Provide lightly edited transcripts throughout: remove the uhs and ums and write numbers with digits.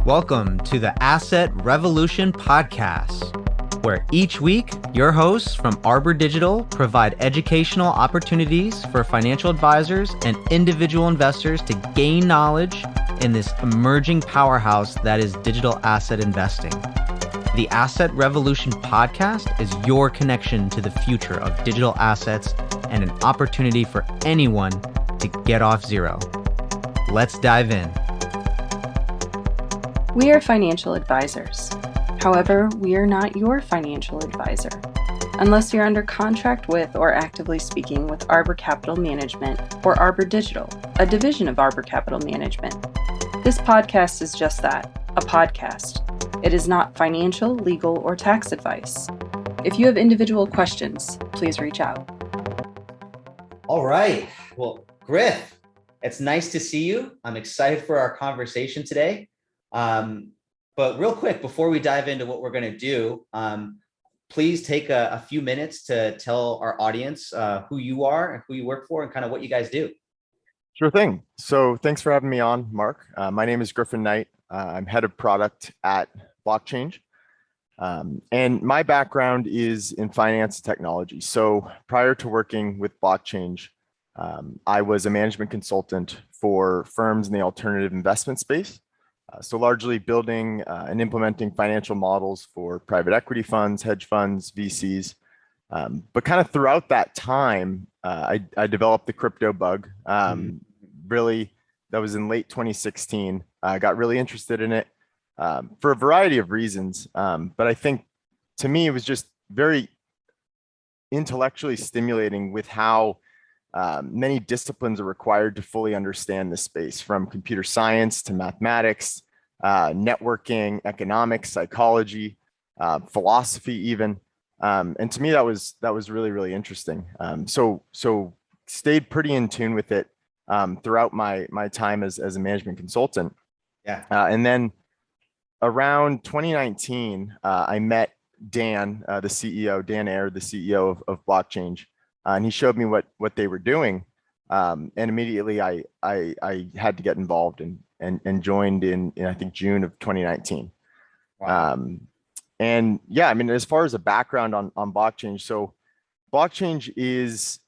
Welcome to the Asset Revolution podcast, where each week your hosts from Arbor Digital provide educational opportunities for financial advisors and individual investors to gain knowledge in this emerging powerhouse that is digital asset investing. The Asset Revolution podcast is your connection to the future of digital assets and an opportunity for anyone to get off zero. Let's dive in. We are financial advisors. However, we are not your financial advisor. Unless you're under contract with or actively speaking with Arbor Capital Management or Arbor Digital, a division of Arbor Capital Management. This podcast is just that, a podcast. It is not financial, legal, or tax advice. If you have individual questions, please reach out. All right. Well, Griff, it's nice to see you. I'm excited for our conversation today. But real quick, before we dive into what we're going to do, please take a few minutes to tell our audience who you are and who you work for and kind of what you guys do. Sure thing. So thanks for having me on, Mark. My name is Griffin Knight. I'm head of product at Blockchange. And my background is in finance and technology. So prior to working with Blockchange, I was a management consultant for firms in the alternative investment space. So largely building and implementing financial models for private equity funds, hedge funds, VCs. But kind of throughout that time, I developed the crypto bug. Really, that was in late 2016. I got really interested in it for a variety of reasons. But I think to me, it was just very intellectually stimulating with how many disciplines are required to fully understand this space, from computer science to mathematics, networking, economics, psychology, philosophy, even. And to me, that was really, really interesting. So stayed pretty in tune with it throughout my time as a management consultant. Yeah. And then around 2019, I met Dan, the CEO, Dan Ayer, the CEO of Blockchange. And he showed me what they were doing, and immediately I had to get involved and joined in I think June of 2019. Wow. And yeah, I mean, as far as a background on Blockchange, so Blockchange is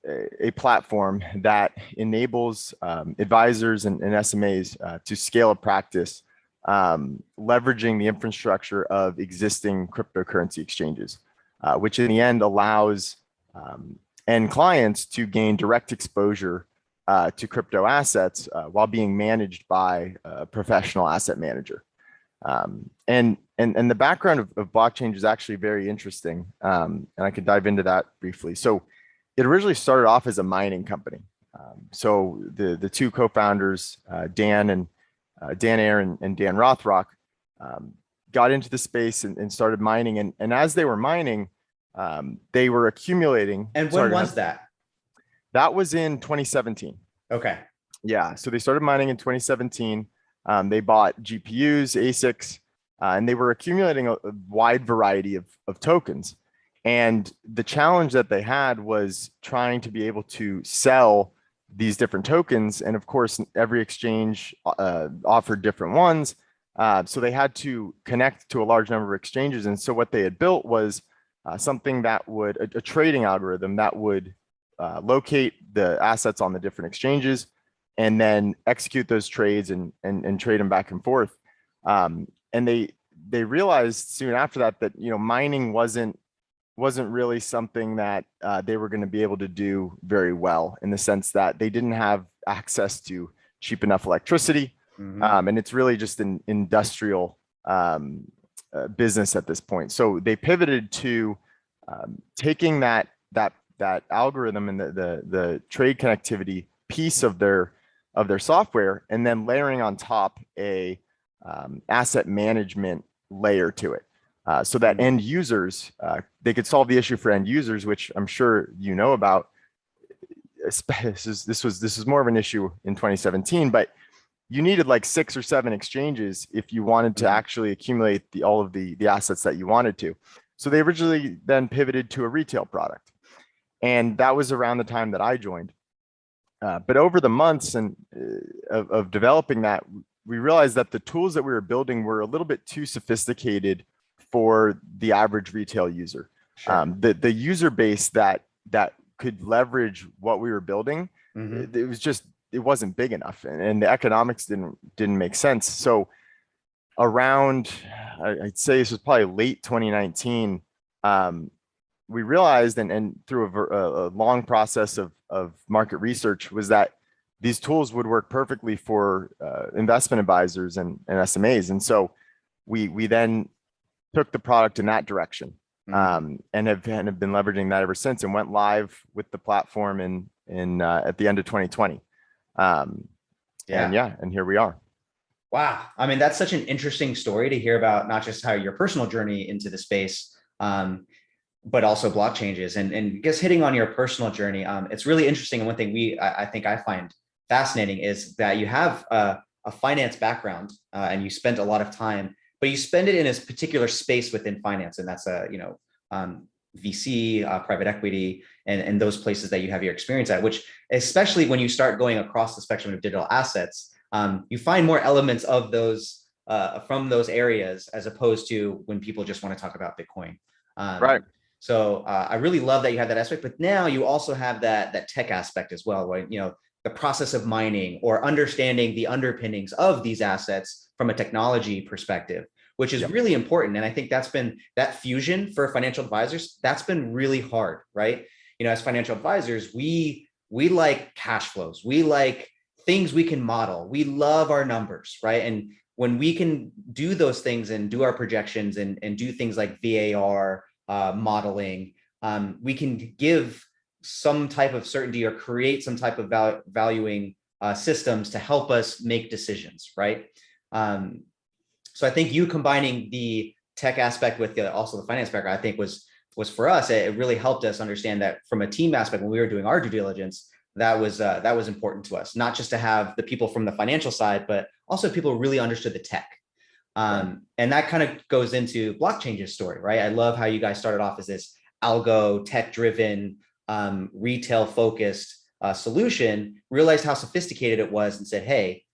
a platform that enables advisors and SMAs to scale a practice, leveraging the infrastructure of existing cryptocurrency exchanges, which in the end allows and clients to gain direct exposure to crypto assets while being managed by a professional asset manager. And the background of Blockchange is actually very interesting, and I could dive into that briefly. So it originally started off as a mining company. So the two co-founders, Dan Ayer and Dan Rothrock, got into the space and started mining. And as they were mining, they were accumulating. And when was that? That was in 2017. Okay. Yeah. So they started mining in 2017. They bought GPUs, ASICs, and they were accumulating a wide variety of tokens. And the challenge that they had was trying to be able to sell these different tokens. And of course, every exchange offered different ones. So they had to connect to a large number of exchanges. And so what they had built was something that would, a trading algorithm that would locate the assets on the different exchanges and then execute those trades and trade them back and forth. And they realized soon after that mining wasn't really something that they were going to be able to do very well, in the sense that they didn't have access to cheap enough electricity. And it's really just an industrial business at this point. So they pivoted to taking that algorithm and the trade connectivity piece of their software, and then layering on top a asset management layer to it, so that end users, they could solve the issue for end users, which I'm sure you know about. This was more of an issue in 2017, but you needed like 6 or 7 exchanges if you wanted to actually accumulate all of the assets that you wanted to. So they originally then pivoted to a retail product, and that was around the time that I joined. But over the months of developing that, we realized that the tools that we were building were a little bit too sophisticated for the average retail user. Sure. The user base that could leverage what we were building, it wasn't big enough, and the economics didn't make sense. So around, I'd say this was probably late 2019, we realized, and through a long process of market research, was that these tools would work perfectly for investment advisors and SMAs. And so we then took the product in that direction, and have been leveraging that ever since, and went live with the platform in at the end of 2020. And here we are. Wow. I mean, that's such an interesting story to hear about, not just how your personal journey into the space, but also Blockchange's. And I guess hitting on your personal journey, it's really interesting. And one thing I think I find fascinating is that you have a finance background, and you spent a lot of time, but you spend it in a particular space within finance. And that's VC, private equity, and those places that you have your experience at, which, especially when you start going across the spectrum of digital assets, you find more elements of those from those areas, as opposed to when people just want to talk about Bitcoin. Right. So I really love that you have that aspect, but now you also have that tech aspect as well, right? The process of mining, or understanding the underpinnings of these assets from a technology perspective, which is really important. And I think that's been that fusion for financial advisors. That's been really hard, right? As financial advisors, we like cash flows. We like things we can model. We love our numbers, right? And when we can do those things and do our projections and do things like VAR modeling, we can give some type of certainty or create some type of valuing systems to help us make decisions, right? So I think you combining the tech aspect with also the finance background, I think was for us, it really helped us understand that from a team aspect, when we were doing our due diligence, that was important to us, not just to have the people from the financial side, but also people who really understood the tech. And that kind of goes into Blockchange's story, right? I love how you guys started off as this algo, tech-driven, retail-focused solution, realized how sophisticated it was, and said, hey,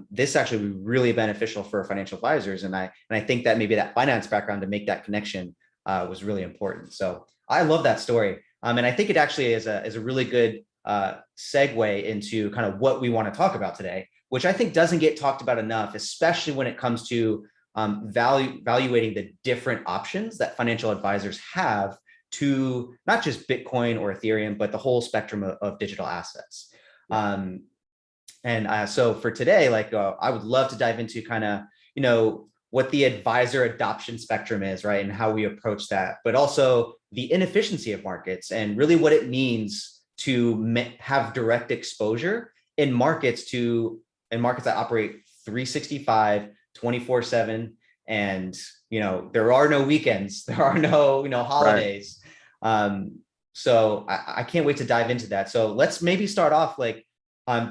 this actually would be really beneficial for financial advisors. And I think that maybe that finance background to make that connection was really important. So I love that story. And I think it actually is a really good segue into kind of what we want to talk about today, which I think doesn't get talked about enough, especially when it comes to evaluating the different options that financial advisors have to not just Bitcoin or Ethereum, but the whole spectrum of digital assets. So for today, I would love to dive into kind of, what the advisor adoption spectrum is, right? And how we approach that, but also the inefficiency of markets and really what it means to have direct exposure in markets that operate 365, 24/7. And, there are no weekends, there are no, holidays. Right. So I can't wait to dive into that. So let's maybe start off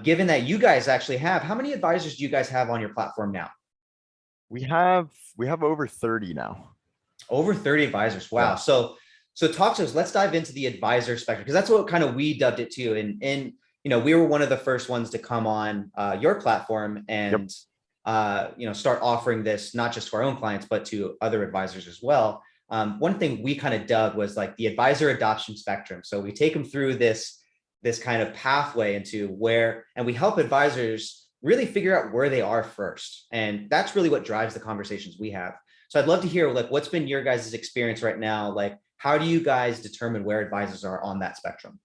given that you guys actually have, how many advisors do you guys have on your platform now? We have over 30 now. Over 30 advisors. Wow. Yeah. So talk to us. Let's dive into the advisor spectrum, because that's what kind of we dubbed it too. And we were one of the first ones to come on your platform and start offering this not just to our own clients, but to other advisors as well. One thing we kind of dubbed was the advisor adoption spectrum. So we take them through this kind of pathway into where, and we help advisors really figure out where they are first. And that's really what drives the conversations we have. So I'd love to hear what's been your guys' experience right now? How do you guys determine where advisors are on that spectrum?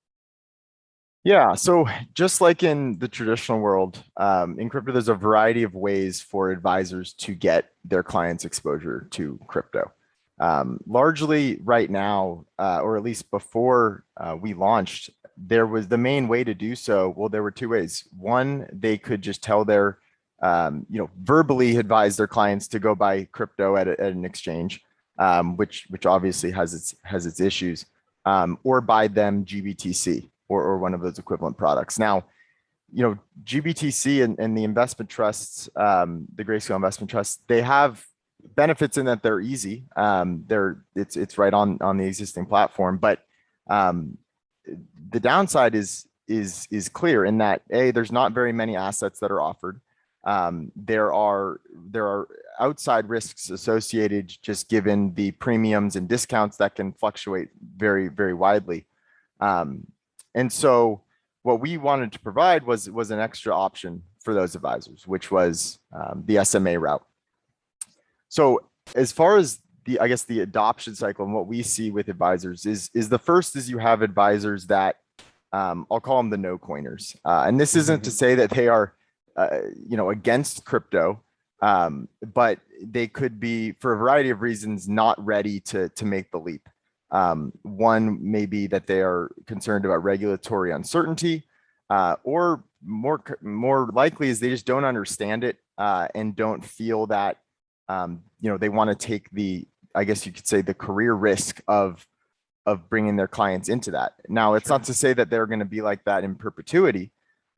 Yeah, so just like in the traditional world, in crypto, there's a variety of ways for advisors to get their clients exposure to crypto. Largely right now, or at least before we launched, there was the main way to do so. Well, there were two ways. One, they could just tell their, verbally advise their clients to go buy crypto at an exchange, which obviously has its issues, or buy them GBTC or one of those equivalent products. Now, GBTC and the investment trusts, the Grayscale investment trusts, they have benefits in that they're easy. It's right on the existing platform, but the downside is clear in that there's not very many assets that are offered. There are outside risks associated, just given the premiums and discounts that can fluctuate very, very widely. And so what we wanted to provide was an extra option for those advisors, which was the SMA route. So as far as I guess the adoption cycle and what we see with advisors is the first is you have advisors that I'll call them the no coiners. And this isn't to say that they are, against crypto, but they could be, for a variety of reasons, not ready to make the leap. One may be that they are concerned about regulatory uncertainty, or more likely is they just don't understand it and don't feel that they want to take the, I guess you could say, the career risk of bringing their clients into that. Now, it's not to say that they're going to be like that in perpetuity,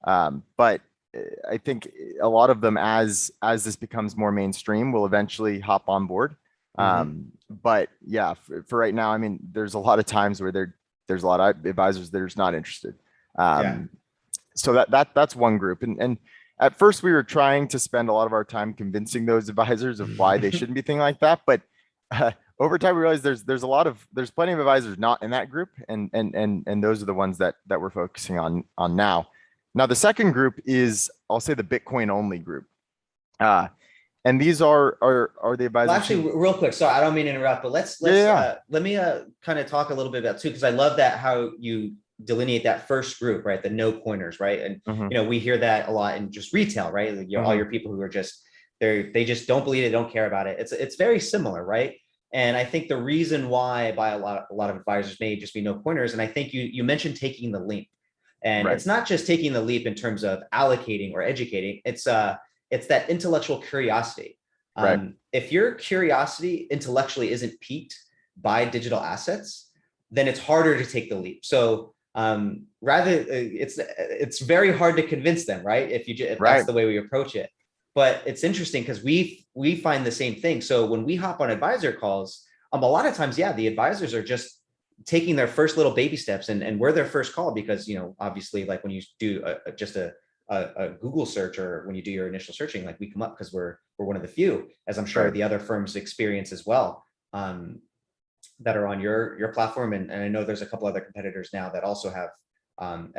but I think a lot of them, as this becomes more mainstream, will eventually hop on board. But yeah, for right now, I mean, there's a lot of times where there's a lot of advisors that are just not interested. So that's one group. And at first we were trying to spend a lot of our time convincing those advisors of why they shouldn't be thinking like that. But over time we realized there's plenty of advisors not in that group. And those are the ones that we're focusing on now. Now, the second group is, I'll say, the Bitcoin only group. And these are the advisors. Well, actually, real quick, sorry, I don't mean to interrupt, but let me kind of talk a little bit about too, because I love that how you delineate that first group, right? The no coiners, right? And we hear that a lot in just retail, right? Like, all your people who are just they just don't believe it, don't care about it. It's very similar, right? And I think the reason why by a lot of advisors may just be no coiners, and I think you mentioned taking the leap, and it's not just taking the leap in terms of allocating or educating. It's that intellectual curiosity. If your curiosity intellectually isn't piqued by digital assets, then it's harder to take the leap. So it's very hard to convince them, right? If that's the way we approach it. But it's interesting because we find the same thing. So when we hop on advisor calls, a lot of times, the advisors are just taking their first little baby steps, and we're their first call because, obviously, like when you do just a Google search, or when you do your initial searching, like we come up because we're one of the few, as I'm sure the other firms experience as well, that are on your platform. And I know there's a couple other competitors now that also have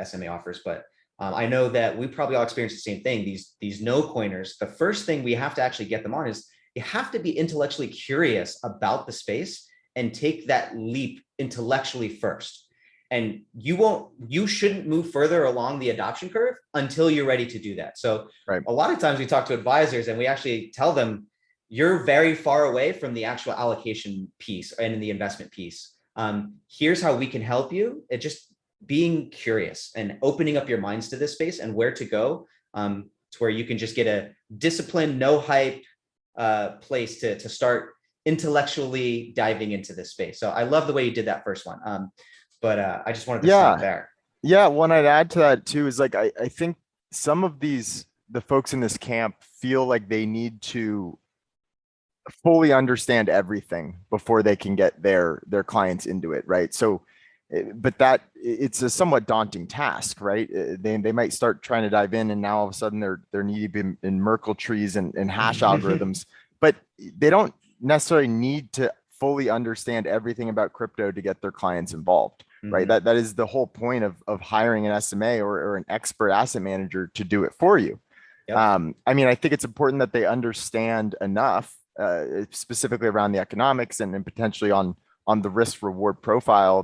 SMA offers, but I know that we probably all experience the same thing. These no coiners, the first thing we have to actually get them on is you have to be intellectually curious about the space and take that leap intellectually first. And you shouldn't move further along the adoption curve until you're ready to do that. So a lot of times we talk to advisors and we actually tell them, you're very far away from the actual allocation piece and in the investment piece. Here's how we can help you. It just being curious and opening up your minds to this space and where to go, to where you can just get a disciplined, no hype place to start intellectually diving into this space. So I love the way you did that first one. But I just wanted to stop there. Yeah, one I'd add to that too is, like, I think some of the folks in this camp feel like they need to fully understand everything before they can get their clients into it, right? So, but it's a somewhat daunting task, right? They might start trying to dive in, and now all of a sudden they're knee deep in Merkle trees and hash algorithms, but they don't necessarily need to fully understand everything about crypto to get their clients involved, right? That is the whole point of hiring an SMA or an expert asset manager to do it for you. I mean, I think it's important that they understand enough, specifically around the economics and potentially on the risk reward profile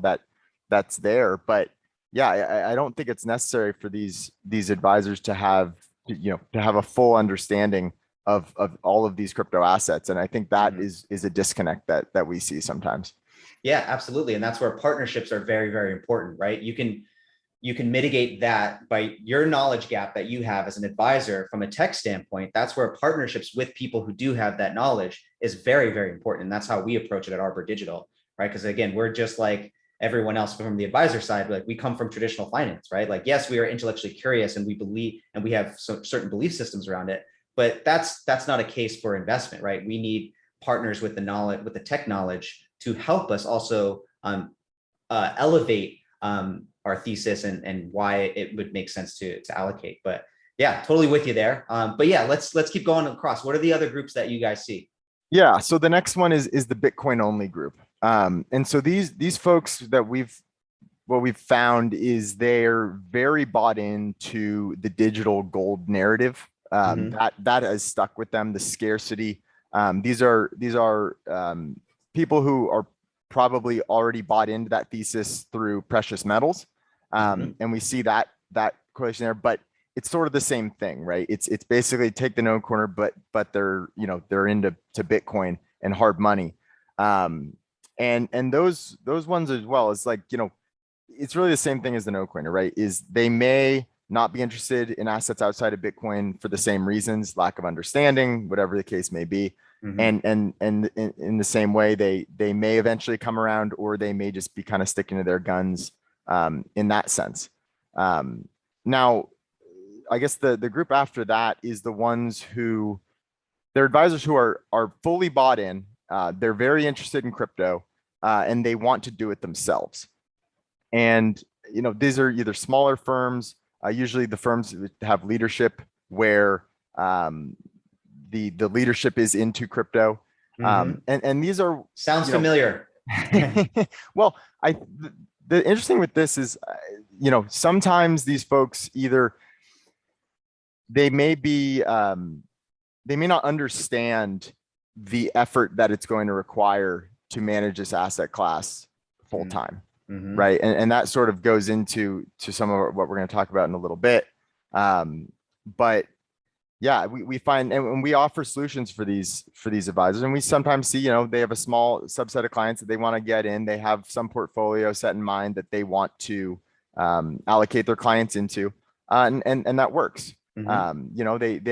that's there. But yeah, I don't think it's necessary for these advisors to have a full understanding of all of these crypto assets. And I think that is a disconnect that we see sometimes. Yeah, absolutely. And that's where partnerships are very, very important, right? You can mitigate that by your knowledge gap that you have as an advisor from a tech standpoint. That's where partnerships with people who do have that knowledge is very, very important. And that's how we approach it at Arbor Digital, right? Because again, we're just like everyone else from the advisor side. Like, we come from traditional finance, right? Like, yes, we are intellectually curious and we believe, and we have certain belief systems around it, but that's not a case for investment, right? We need partners with the knowledge, with the tech knowledge, to help us also elevate our thesis and why it would make sense to allocate. But Yeah, totally with you there. But yeah, let's keep going across. What are the other groups that you guys see? Yeah. So the next one is the Bitcoin only group. And so these folks that what we've found is they're very bought into the digital gold narrative. That has stuck with them, the scarcity. These are people who are probably already bought into that thesis through precious metals. And we see that correlation there, but it's sort of the same thing, right? It's basically take the no corner, but they're into Bitcoin and hard money. And those ones as well is like, it's really the same thing as the no coiner, right? Is they may not be interested in assets outside of Bitcoin for the same reasons, lack of understanding, whatever the case may be. And in the same way, they may eventually come around, or they may just be kind of sticking to their guns in that sense. Now, I guess the group after that is the ones who, they're advisors who are fully bought in. They're very interested in crypto, and they want to do it themselves. And these are either smaller firms. Usually the firms have leadership where the leadership is into crypto. And these are sounds familiar. Well, the interesting with this is, sometimes these folks either they may not understand the effort that it's going to require to manage this asset class full time. Right. And that sort of goes into some of what we're going to talk about in a little bit. But yeah, we find, and we offer solutions for these advisors. And we sometimes see, they have a small subset of clients that they want to get in. They have some portfolio set in mind that they want to allocate their clients into. And that works. They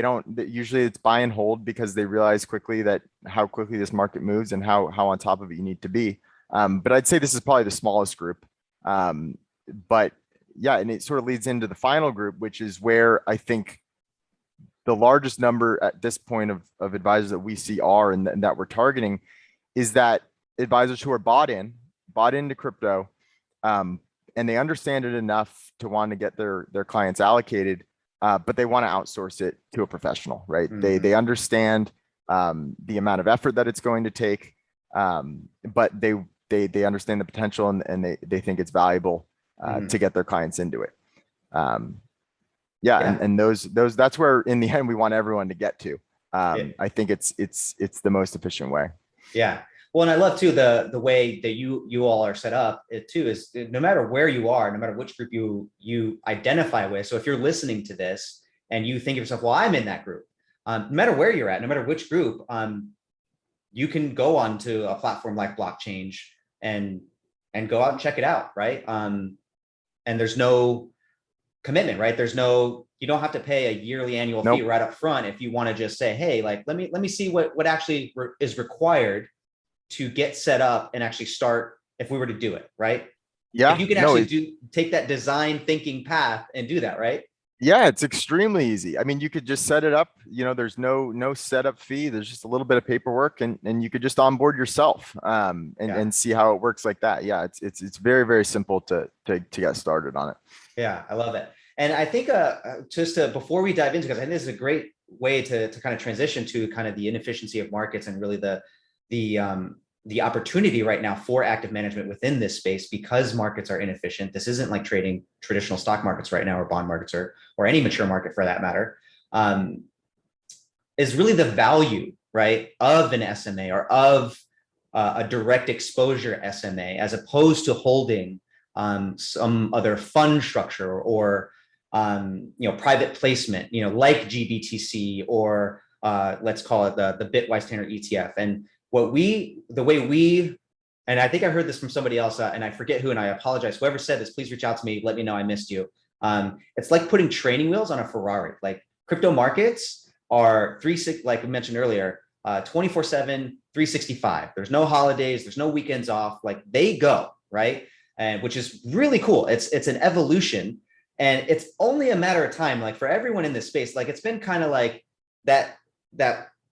don't, usually it's buy and hold, because they realize quickly that how quickly this market moves and how on top of it you need to be. But I'd say this is probably the smallest group. But yeah, and it sort of leads into the final group, which is where I think the largest number at this point of advisors that we see are, and that we're targeting, is that advisors who are bought into crypto, and they understand it enough to want to get their clients allocated, but they want to outsource it to a professional, right? They understand the amount of effort that it's going to take, but they understand the potential, and they think it's valuable to get their clients into it. And those that's where in the end we want everyone to get to. I think it's the most efficient way. Yeah. Well, and I love too the way that you all are set up. It too is, no matter where you are, no matter which group you identify with. So if you're listening to this and you think of yourself, well, I'm in that group. No matter where you're at, no matter which group, you can go onto a platform like Blockchange and go out and check it out, right? And there's no commitment, right? You don't have to pay a yearly annual fee right up front if you want to just say, hey, like, let me see what actually is required to get set up and actually start if we were to do it, right? Yeah. If you can actually take that design thinking path and do that, right? Yeah, it's extremely easy. I mean, you could just set it up, there's no setup fee. There's just a little bit of paperwork, and you could just onboard yourself and see how it works like that. Yeah, it's very, very simple to get started on it. Yeah, I love it. And I think before we dive into, because I think this is a great way to kind of transition to kind of the inefficiency of markets and really the opportunity right now for active management within this space, because markets are inefficient. This isn't like trading traditional stock markets right now, or bond markets, or any mature market for that matter, is really the value, right, of an SMA or of a direct exposure SMA, as opposed to holding some other fund structure or private placement, like GBTC, or let's call it the Bitwise Tanner ETF. And and I think I heard this from somebody else, and I forget who, and I apologize. Whoever said this, please reach out to me. Let me know I missed you. It's like putting training wheels on a Ferrari. Like, crypto markets are like we mentioned earlier, 24/7, 365. There's no holidays. There's no weekends off. Like, they go, right? And which is really cool. It's an evolution, and it's only a matter of time. Like, for everyone in this space, like, it's been kind of like that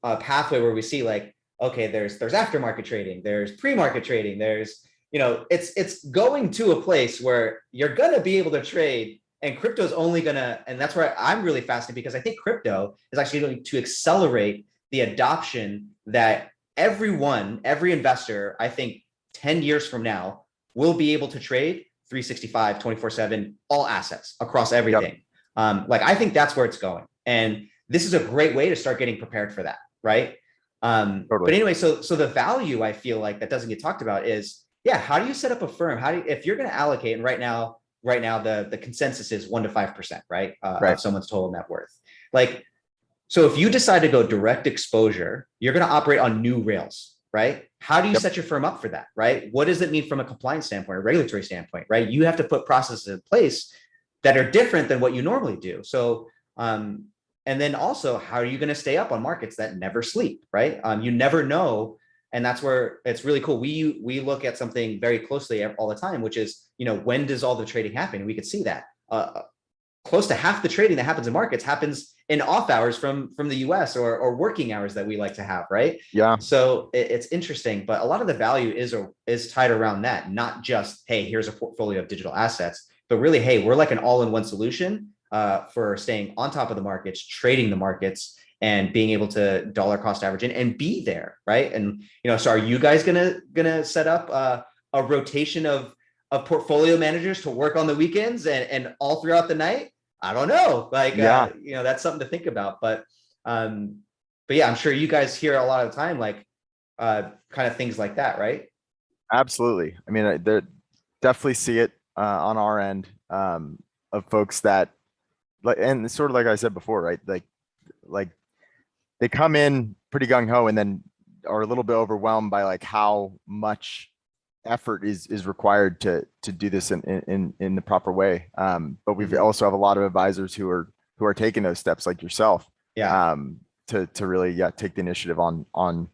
pathway where we see, like, okay, there's aftermarket trading, there's pre-market trading, there's, it's going to a place where you're going to be able to trade And crypto is only gonna, and that's where I'm really fascinated, because I think crypto is actually going to accelerate the adoption that every investor, I think 10 years from now, will be able to trade 365, 24/7, all assets across everything. Like, I think that's where it's going. And this is a great way to start getting prepared for that, right? But anyway, so the value, I feel like, that doesn't get talked about is, how do you set up a firm? How do you, if you're going to allocate, and right now the consensus is 1% to 5%, right? Of someone's total net worth. Like, so if you decide to go direct exposure, you're going to operate on new rails, right? How do you set your firm up for that, right? What does it mean from a compliance standpoint, a regulatory standpoint, right? You have to put processes in place that are different than what you normally do. So, and then also, how are you going to stay up on markets that never sleep, right? You never know. And that's where it's really cool. We look at something very closely all the time, which is, when does all the trading happen? We could see that close to half the trading that happens in markets happens in off hours from the US or working hours that we like to have, right? Yeah. So it's interesting, but a lot of the value is tied around that, not just, hey, here's a portfolio of digital assets, but really, hey, we're like an all-in-one solution for staying on top of the markets, trading the markets, and being able to dollar cost average in and be there, right? And so are you guys gonna set up a rotation of portfolio managers to work on the weekends and all throughout the night? I don't know. Like, that's something to think about. But yeah, I'm sure you guys hear a lot of the time, like kind of things like that, right? Absolutely. I mean, they definitely see it on our end of folks that, like, and sort of like I said before, right? Like they come in pretty gung ho and then are a little bit overwhelmed by like how much effort is required to do this in the proper way. But we also have a lot of advisors who are taking those steps, like yourself, to really take the initiative on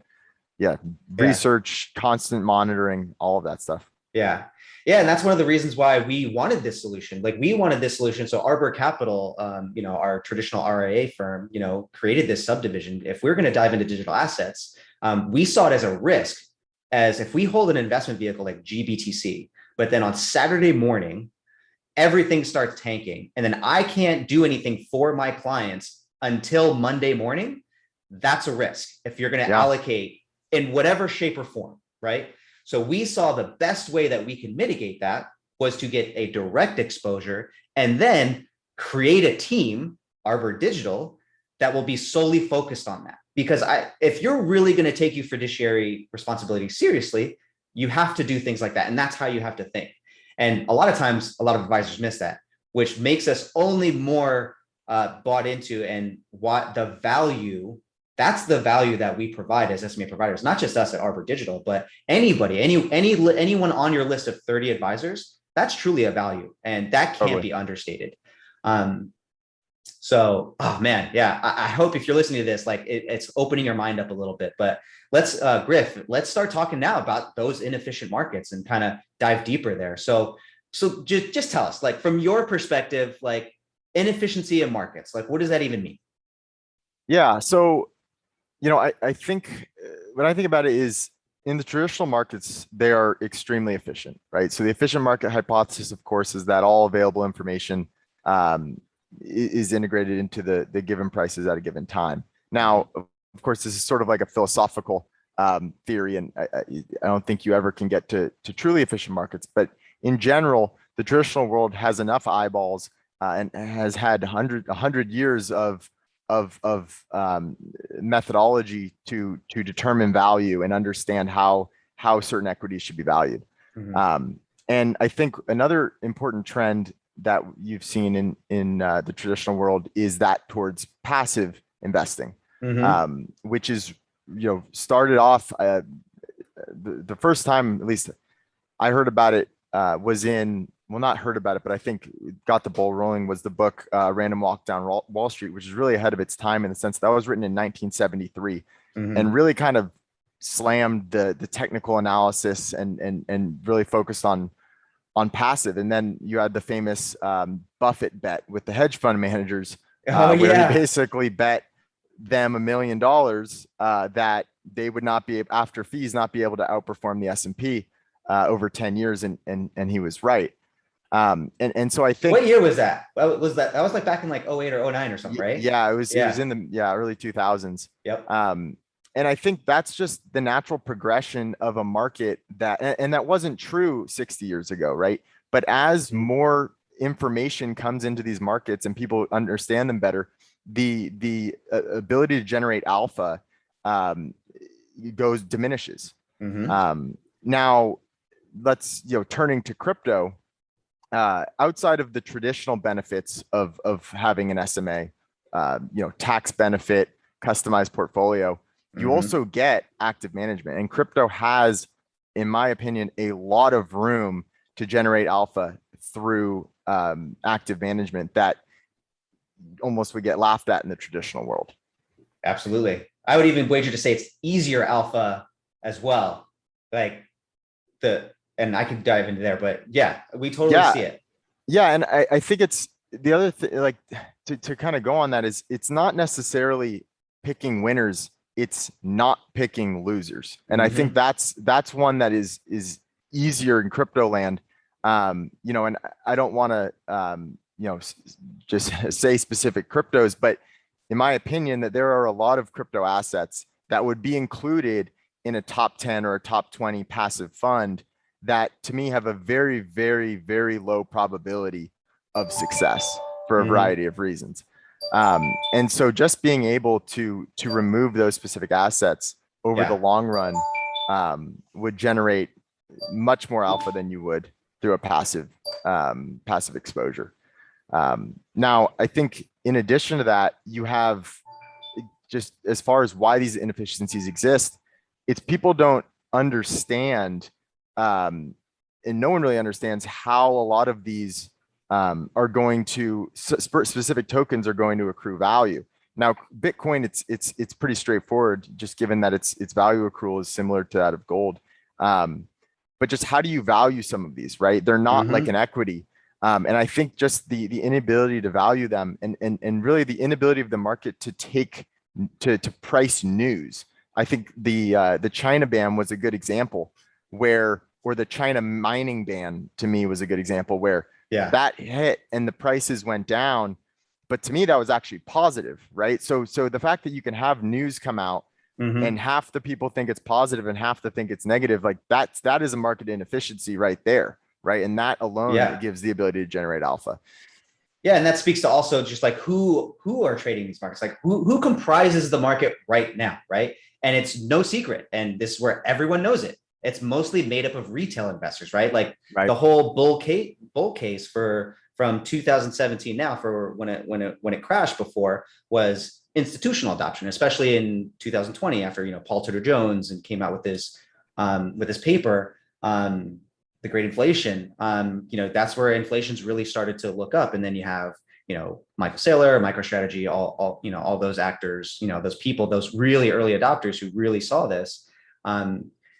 research, constant monitoring, all of that stuff. Yeah. And that's one of the reasons why we wanted this solution. Like, we wanted this solution. So Arbor Capital, our traditional RIA firm, created this subdivision. If we're going to dive into digital assets, we saw it as a risk, as if we hold an investment vehicle like GBTC, but then on Saturday morning, everything starts tanking, and then I can't do anything for my clients until Monday morning. That's a risk if you're going to allocate in whatever shape or form, right? So we saw the best way that we can mitigate that was to get a direct exposure and then create a team, Arbor Digital, that will be solely focused on that. Because if you're really going to take your fiduciary responsibility seriously, you have to do things like that. And that's how you have to think. And a lot of times, a lot of advisors miss that, which makes us only more bought into, and what the value, that's the value that we provide as SMA providers, not just us at Arbor Digital, but anybody, anyone on your list of 30 advisors. That's truly a value, and that can't be understated. So, oh man, I hope if you're listening to this, like it's opening your mind up a little bit. But let's, Griff, let's start talking now about those inefficient markets and kind of dive deeper there. So just tell us, like, from your perspective, like, inefficiency in markets, like, what does that even mean? Yeah. So, I think when I think about it is, in the traditional markets, they are extremely efficient, right? So the efficient market hypothesis, of course, is that all available information is integrated into the given prices at a given time. Now, of course, this is sort of like a philosophical theory, and I don't think you ever can get to truly efficient markets. But in general, the traditional world has enough eyeballs and has had 100 years of methodology to determine value and understand how certain equities should be valued. Mm-hmm. And I think another important trend that you've seen in the traditional world is that towards passive investing, mm-hmm. Which is, started off the first time, at least I heard about it, was not heard about it, but I think got the ball rolling, was the book Random Walk Down Wall Street, which is really ahead of its time in the sense that was written in 1973, mm-hmm. and really kind of slammed the technical analysis and really focused on passive. And then you had the famous Buffett bet with the hedge fund managers, where he basically bet them $1 million that they would not be, after fees, not be able to outperform the S&P over 10 years. And he was right. And so I think, what year was that? That was like back in like 08 or 09 or something, right? yeah, it was in the early 2000s. Yep. And I think that's just the natural progression of a market and that wasn't true 60 years ago, right? But as more information comes into these markets and people understand them better, the ability to generate alpha diminishes. Now let's, turning to crypto, outside of the traditional benefits of having an SMA, tax benefit, customized portfolio, you also get active management, and crypto has, in my opinion, a lot of room to generate alpha through active management that almost would get laughed at in the traditional world. Absolutely. I would even wager to say it's easier alpha as well. And I could dive into there, but yeah, we totally see it. Yeah. And I think it's the other thing, like to kind of go on that, is it's not necessarily picking winners, it's not picking losers. And I think that's one that is easier in crypto land. And I don't want to, just say specific cryptos, but in my opinion, that there are a lot of crypto assets that would be included in a top 10 or a top 20 passive fund that to me have a very, very, very low probability of success for a variety of reasons. And so just being able to remove those specific assets over the long run would generate much more alpha than you would through a passive exposure. Now, I think in addition to that, you have, just as far as why these inefficiencies exist, it's people don't understand, and no one really understands how a lot of these are going to, specific tokens are going to accrue value. Now, Bitcoin, it's pretty straightforward, just given that its value accrual is similar to that of gold. But just how do you value some of these, right? They're not like an equity. And I think just the inability to value them and really the inability of the market to price news. I think the China ban was a good example or the China mining ban to me was a good example where that hit and the prices went down. But to me, that was actually positive, right? So the fact that you can have news come out and half the people think it's positive and half the think it's negative, like that is a market inefficiency right there, right? And that alone gives the ability to generate alpha. Yeah, and that speaks to also just like who are trading these markets, like who comprises the market right now, right? And it's no secret, and this is where everyone knows it. It's mostly made up of retail investors, right? Like the whole bull case from 2017 now for when it crashed before was institutional adoption, especially in 2020 after Paul Tudor Jones and came out with this paper, The Great Inflation. That's where inflation's really started to look up, and then you have Michael Saylor, MicroStrategy, all those actors, those people, those really early adopters who really saw this.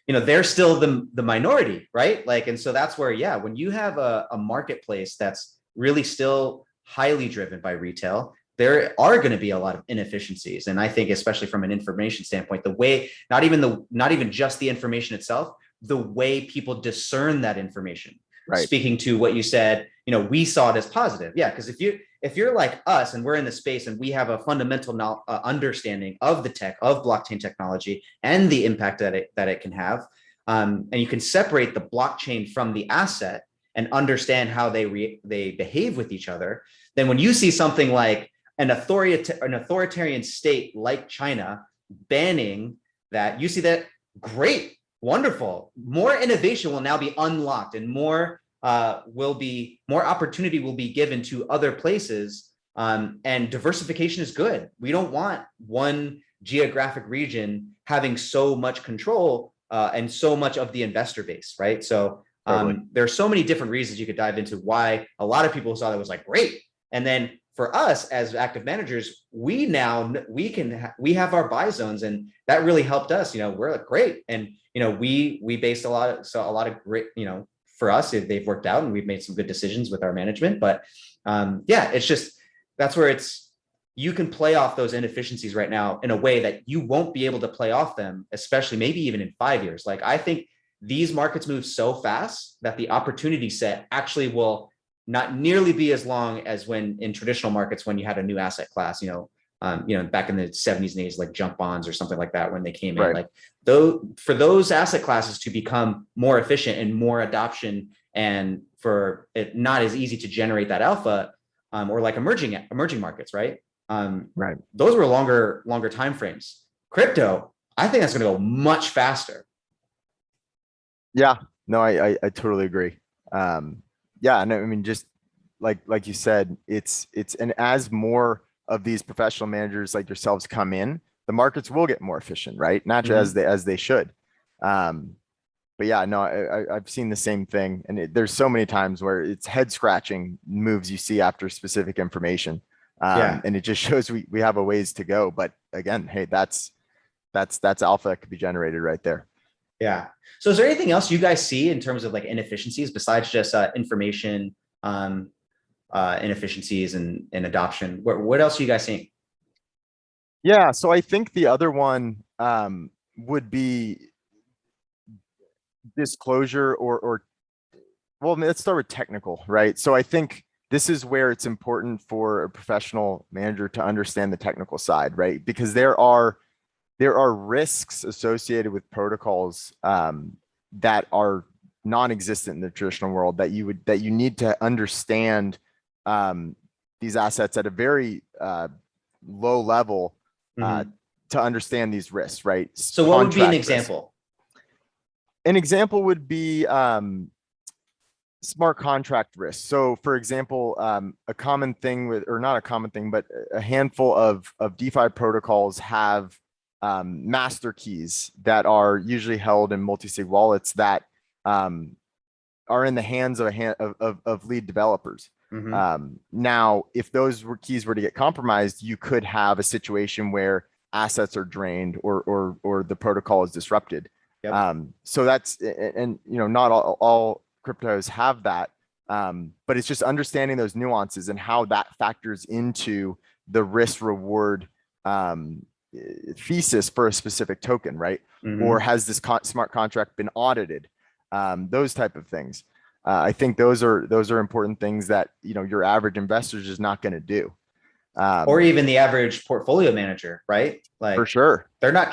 They're still the minority, right? Like, and so that's where, when you have a marketplace that's really still highly driven by retail, there are going to be a lot of inefficiencies. And I think, especially from an information standpoint, the way, not even just the information itself, the way people discern that information. Right. Speaking to what you said, we saw it as positive. Yeah. Because if you're like us and we're in the space and we have a fundamental understanding of the tech, of blockchain technology and the impact that it can have, and you can separate the blockchain from the asset and understand how they behave with each other, then when you see something like an authoritarian state like China banning that, you see that, great, wonderful, more innovation will now be unlocked and more opportunity will be given to other places, and diversification is good. We don't want one geographic region having so much control and so much of the investor base, right? So there are so many different reasons you could dive into why a lot of people saw that was like great. And then for us as active managers, we have our buy zones, and that really helped us. We're like, great, and we based a lot of great, for us, they've worked out and we've made some good decisions with our management. But it's just, that's where you can play off those inefficiencies right now in a way that you won't be able to play off them, especially maybe even in 5 years. Like, I think these markets move so fast that the opportunity set actually will not nearly be as long as when in traditional markets, when you had a new asset class, back in the 70s and 80s, like junk bonds or something like that, when they came in, like though for those asset classes to become more efficient and more adoption, and for it not as easy to generate that alpha, or like emerging markets, right? Those were longer timeframes. Crypto, I think that's going to go much faster. Yeah, no, I totally agree. Yeah, and I mean, just like you said, it's and as more of these professional managers like yourselves come in, the markets will get more efficient, right? Naturally, as they should. But yeah, no, I've seen the same thing, and there's so many times where it's head scratching moves you see after specific information, and it just shows we have a ways to go. But again, hey, that's alpha that could be generated right there. Yeah. So is there anything else you guys see in terms of like inefficiencies besides just information inefficiencies and adoption? What else are you guys seeing? Yeah, so I think the other one would be disclosure or well, let's start with technical, right? So I think this is where it's important for a professional manager to understand the technical side, right? Because there are risks associated with protocols that are non-existent in the traditional world that you need to understand these assets at a very low level to understand these risks, right? So what would be an example? An example would be smart contract risk. So for example, a common thing or not a common thing, but a handful of DeFi protocols have master keys that are usually held in multi-sig wallets that are in the hands of lead developers. Now, if those keys were to get compromised, you could have a situation where assets are drained or the protocol is disrupted. So that's, and not all cryptos have that, but it's just understanding those nuances and how that factors into the risk reward thesis for a specific token, right? Or has this smart contract been audited? Those type of things. I think those are important things that your average investor is just not going to do, or even the average portfolio manager, right? Like for sure, they're not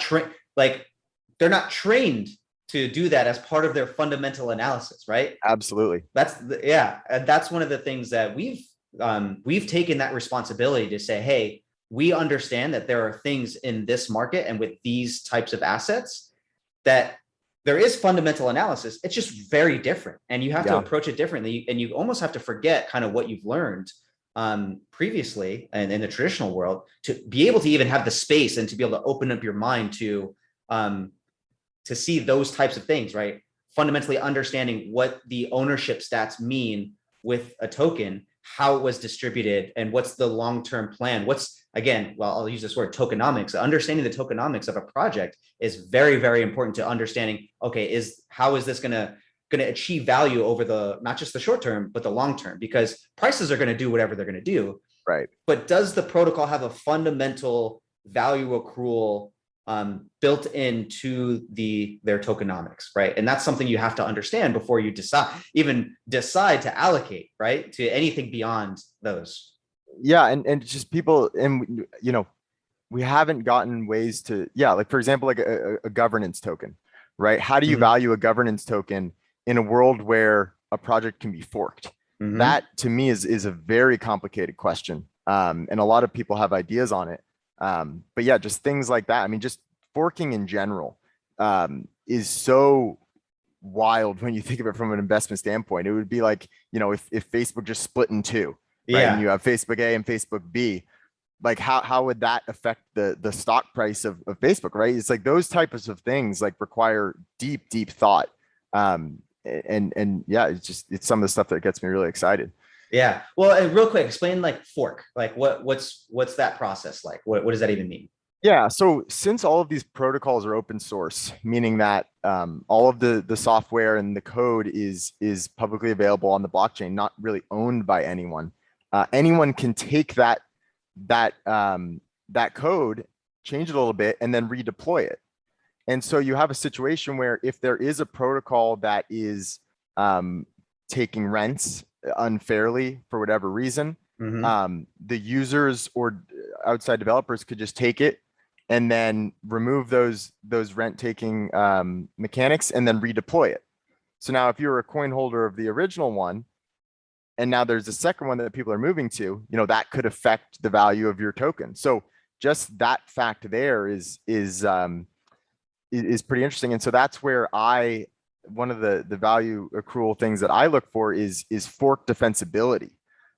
trained to do that as part of their fundamental analysis, right? Absolutely. And that's one of the things that we've taken that responsibility to say, hey, we understand that there are things in this market and with these types of assets that there is fundamental analysis. It's just very different, and you have to approach it differently, and you almost have to forget kind of what you've learned previously and in the traditional world to be able to even have the space and to be able to open up your mind to see those types of things, right? Fundamentally understanding what the ownership stats mean with a token, how it was distributed, and what's the long-term plan. I'll use this word, tokenomics. Understanding the tokenomics of a project is very, very important to understanding, okay, how is this going to achieve value over not just the short term, but the long term, because prices are going to do whatever they're going to do. Right. But does the protocol have a fundamental value accrual built into their tokenomics, right? And that's something you have to understand before you decide to allocate, right, to anything beyond those. Yeah, and just people, and we haven't gotten ways to, like for example, like a governance token, right? How do you value a governance token in a world where a project can be forked? That to me is a very complicated question, and a lot of people have ideas on it. But yeah, just things like that. I mean, just forking in general is so wild when you think of it from an investment standpoint. It would be like, if Facebook just split in two, right? And you have Facebook A and Facebook B, like how would that affect the stock price of Facebook, right? It's like those types of things like require deep thought. And yeah, it's some of the stuff that gets me really excited. Yeah. Well, and real quick, explain like fork, like what's that process like? What does that even mean? Yeah. So since all of these protocols are open source, meaning that all of the software and the code is publicly available on the blockchain, not really owned by anyone, anyone can take that code, change it a little bit, and then redeploy it. And so you have a situation where if there is a protocol that is taking rents unfairly for whatever reason, the users or outside developers could just take it and then remove those rent taking mechanics and then redeploy it. So now if you're a coin holder of the original one, and now there's a second one that people are moving to, that could affect the value of your token. So just that fact there is pretty interesting. And so that's where one of the value accrual things that I look for is fork defensibility,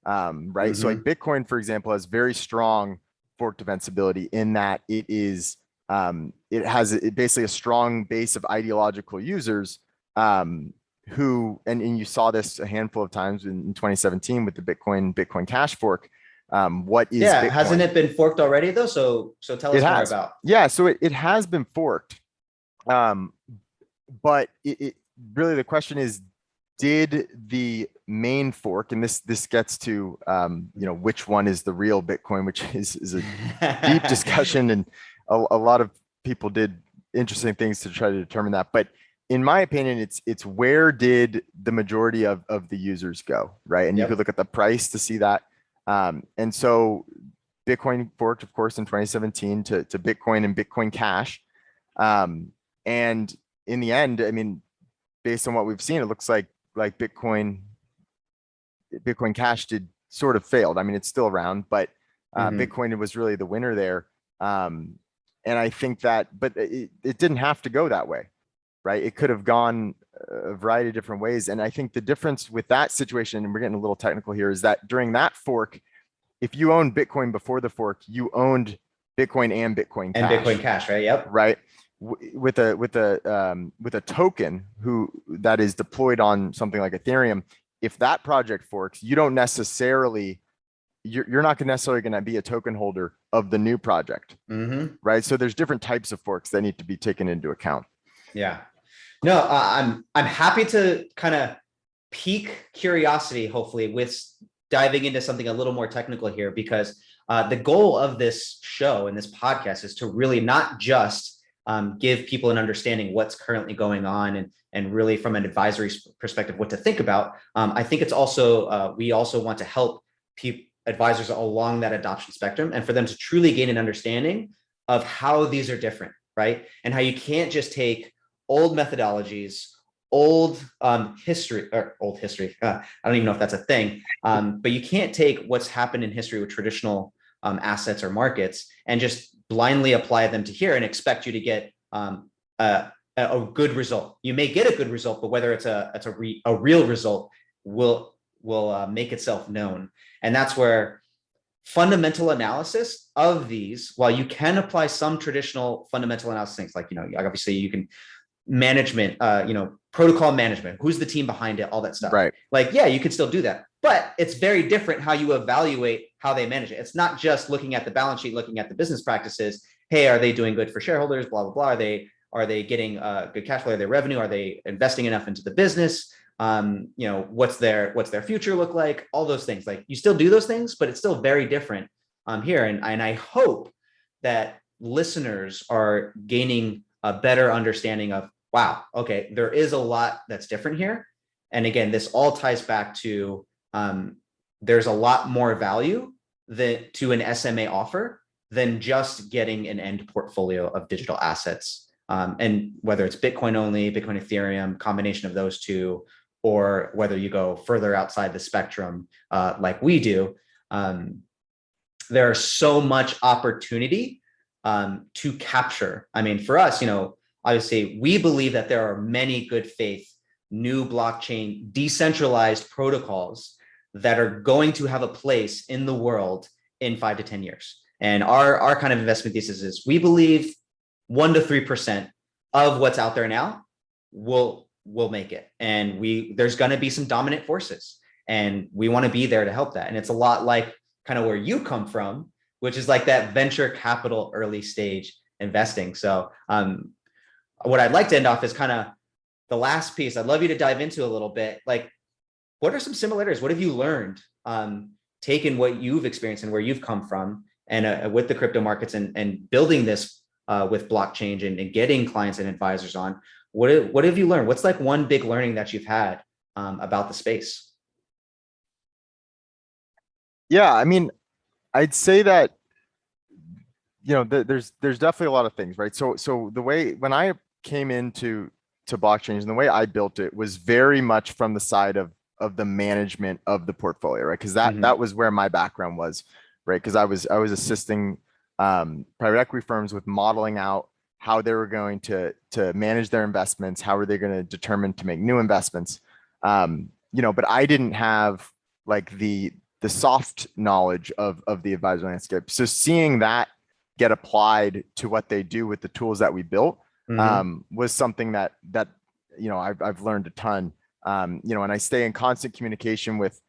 right? So like Bitcoin, for example, has very strong fork defensibility in that it has basically a strong base of ideological users who, and you saw this a handful of times in 2017 with the Bitcoin Cash fork. What is Bitcoin? Hasn't it been forked already though? So tell us more about. Yeah, so it has been forked. But it really, the question is, did the main fork, and this gets to which one is the real Bitcoin, which is a deep discussion, and a lot of people did interesting things to try to determine that. But in my opinion, it's where did the majority of the users go, right? And you could look at the price to see that. And so Bitcoin forked, of course, in 2017 to Bitcoin and Bitcoin Cash. And in the end, I mean, based on what we've seen, it looks like Bitcoin Cash did sort of failed. I mean, it's still around, but Bitcoin was really the winner there. And I think that, but it didn't have to go that way, right? It could have gone a variety of different ways. And I think the difference with that situation, and we're getting a little technical here, is that during that fork, if you owned Bitcoin before the fork, you owned Bitcoin and Bitcoin Cash. And Bitcoin Cash, right? Yep. Right. With a token that is deployed on something like Ethereum, if that project forks, you don't necessarily, you're not necessarily going to be a token holder of the new project, right? So there's different types of forks that need to be taken into account. Yeah. No, I'm happy to kind of pique curiosity, hopefully, with diving into something a little more technical here, because the goal of this show and this podcast is to really not just give people an understanding what's currently going on and really from an advisory perspective what to think about. I think it's also we also want to help advisors along that adoption spectrum, and for them to truly gain an understanding of how these are different, right? And how you can't just take old methodologies, old history. I don't even know if that's a thing, but you can't take what's happened in history with traditional assets or markets and just blindly apply them to here and expect you to get a good result. You may get a good result, but whether it's a real result will make itself known. And that's where fundamental analysis of these, while you can apply some traditional fundamental analysis things, like, obviously you can management, protocol management, who's the team behind it, all that stuff. Right. Like, yeah, you could still do that, but it's very different how you evaluate how they manage it. It's not just looking at the balance sheet, looking at the business practices. Hey, are they doing good for shareholders? Blah, blah, blah. Are they getting good cash flow? Are they revenue? Are they investing enough into the business? What's their future look like? All those things. Like, you still do those things, but it's still very different here. And I hope that listeners are gaining a better understanding of, wow, okay, there is a lot that's different here. And again, this all ties back to there's a lot more value to an SMA offer than just getting an end portfolio of digital assets. And whether it's Bitcoin only, Bitcoin, Ethereum, combination of those two, or whether you go further outside the spectrum like we do, there's so much opportunity to capture. I mean, for us, obviously, we believe that there are many good faith, new blockchain, decentralized protocols that are going to have a place in the world in 5 to 10 years. And our kind of investment thesis is we believe 1 to 3% of what's out there now will make it. And there's going to be some dominant forces, and we want to be there to help that. And it's a lot like kind of where you come from, which is like that venture capital early stage investing. So what I'd like to end off is kind of the last piece. I'd love you to dive into a little bit. Like, what are some similarities? What have you learned, taken what you've experienced and where you've come from, and with the crypto markets and building this with Blockchange and getting clients and advisors on? What have you learned? What's like one big learning that you've had about the space? Yeah, I mean, I'd say that, there's definitely a lot of things, right? So the way when I came into Blockchange and the way I built it was very much from the side of the management of the portfolio, right? Because that was where my background was, right? Because I was assisting private equity firms with modeling out how they were going to manage their investments, how are they going to determine to make new investments, but I didn't have like the soft knowledge of the advisor landscape. So seeing that get applied to what they do with the tools that we built was something that I've learned a ton. And I stay in constant communication with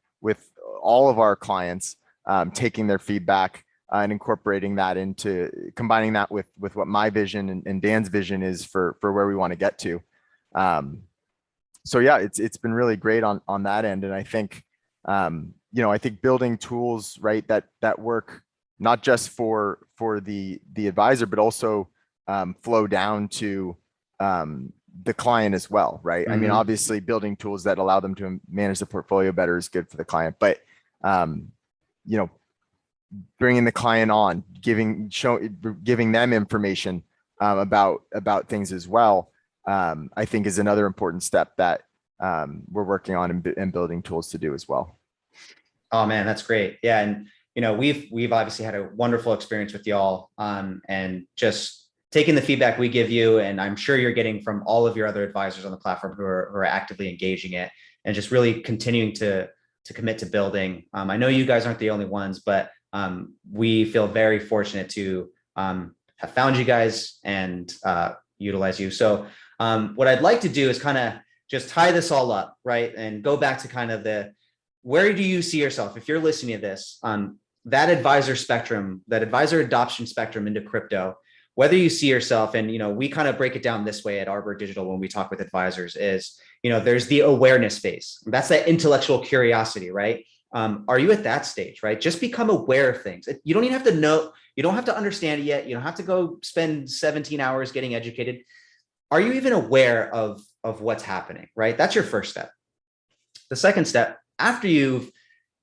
all of our clients, taking their feedback and incorporating that into combining that with what my vision and Dan's vision is for where we want to get to. So yeah, it's been really great on that end, and I think I think building tools, right, that work not just for the advisor, but also flow down to the client as well, right? I mean, obviously, building tools that allow them to manage the portfolio better is good for the client, but bringing the client on, giving them information about things as well, I think is another important step that we're working on and building tools to do as well. Oh man, that's great. Yeah. And we've obviously had a wonderful experience with y'all, and just taking the feedback we give you, and I'm sure you're getting from all of your other advisors on the platform who are actively engaging it, and just really continuing to commit to building. I know you guys aren't the only ones, but we feel very fortunate to have found you guys and utilize you. So what I'd like to do is kind of just tie this all up, right? And go back to kind of where do you see yourself if you're listening to this, that advisor spectrum, that advisor adoption spectrum into crypto, whether you see yourself, and we kind of break it down this way at Arbor Digital when we talk with advisors, is there's the awareness phase. That's that intellectual curiosity, right? Are you at that stage, right? Just become aware of things. You don't even have to know, you don't have to understand it yet. You don't have to go spend 17 hours getting educated. Are you even aware of what's happening, right? That's your first step. The second step, after you've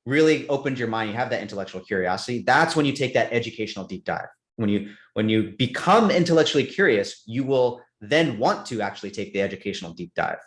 really opened your mind, you have that intellectual curiosity, that's when you take that educational deep dive. When you become intellectually curious, you will then want to actually take the educational deep dive.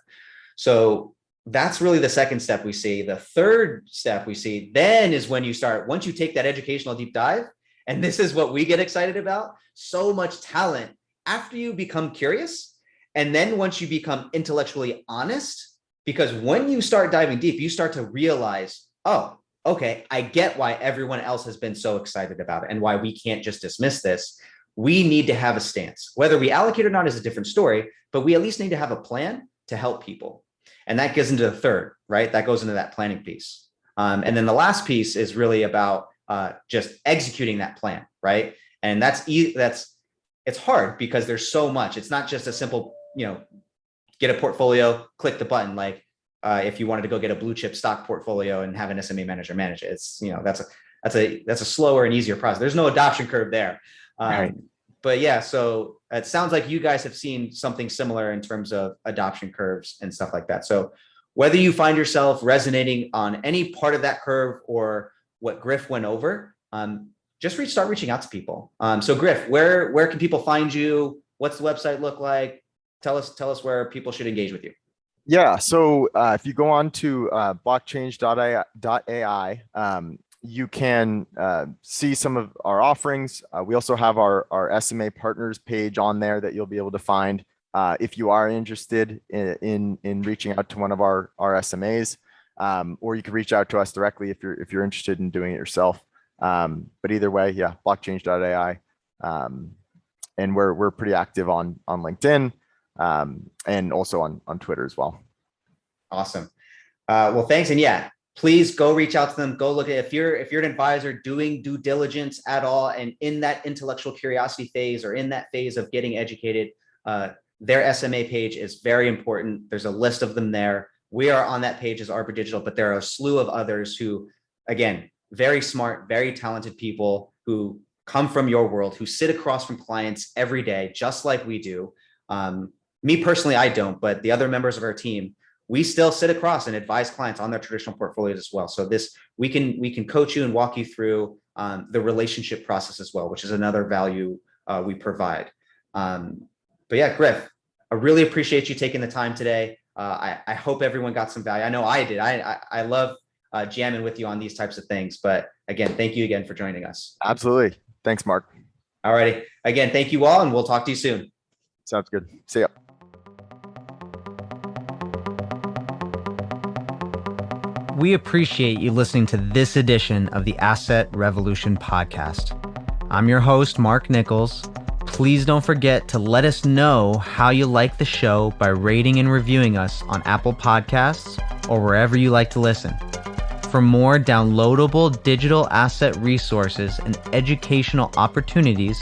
So that's really the second step we see. The third step we see then is when you start, once you take that educational deep dive, and this is what we get excited about, so much talent after you become curious. And then once you become intellectually honest, because when you start diving deep, you start to realize, oh, okay, I get why everyone else has been so excited about it and why we can't just dismiss this. We need to have a stance. Whether we allocate or not is a different story, but we at least need to have a plan to help people. And that gets into the third, right? That goes into that planning piece. And then the last piece is really about just executing that plan, right? And it's hard because there's so much. It's not just a simple, get a portfolio, click the button. Like if you wanted to go get a blue chip stock portfolio and have an SMA manager manage it, it's that's a slower and easier process. There's no adoption curve there. Right. But yeah, so it sounds like you guys have seen something similar in terms of adoption curves and stuff like that. So whether you find yourself resonating on any part of that curve or what Griff went over, just start reaching out to people. So Griff, where can people find you? What's the website look like? Tell us where people should engage with you. Yeah. So if you go on to blockchange.ai, you can see some of our offerings. We also have our SMA partners page on there that you'll be able to find if you are interested in reaching out to one of our SMAs, or you can reach out to us directly if you're interested in doing it yourself. But either way, yeah, blockchange.ai, and we're pretty active on LinkedIn, and also on Twitter as well. Awesome. Well, thanks. And yeah, please go reach out to them. Go look at, if you're an advisor doing due diligence at all, and in that intellectual curiosity phase or in that phase of getting educated, their SMA page is very important. There's a list of them there. We are on that page as Arbor Digital, but there are a slew of others who, again, very smart, very talented people who come from your world, who sit across from clients every day, just like we do. Me personally, I don't, but the other members of our team, we still sit across and advise clients on their traditional portfolios as well. So we can coach you and walk you through the relationship process as well, which is another value we provide. But yeah, Griff, I really appreciate you taking the time today. I hope everyone got some value. I know I did. I love jamming with you on these types of things. But again, thank you again for joining us. Absolutely. Thanks, Mark. All righty. Again, thank you all, and we'll talk to you soon. Sounds good. See ya. We appreciate you listening to this edition of the Asset Revolution podcast. I'm your host, Marc Nichols. Please don't forget to let us know how you like the show by rating and reviewing us on Apple Podcasts or wherever you like to listen. For more downloadable digital asset resources and educational opportunities,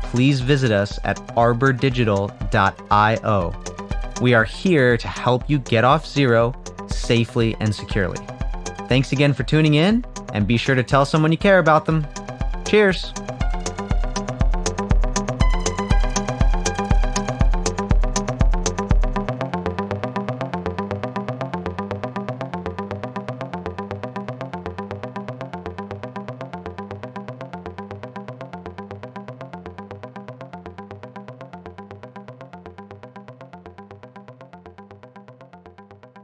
please visit us at arbordigital.io. We are here to help you get off zero safely and securely. Thanks again for tuning in, and be sure to tell someone you care about them. Cheers.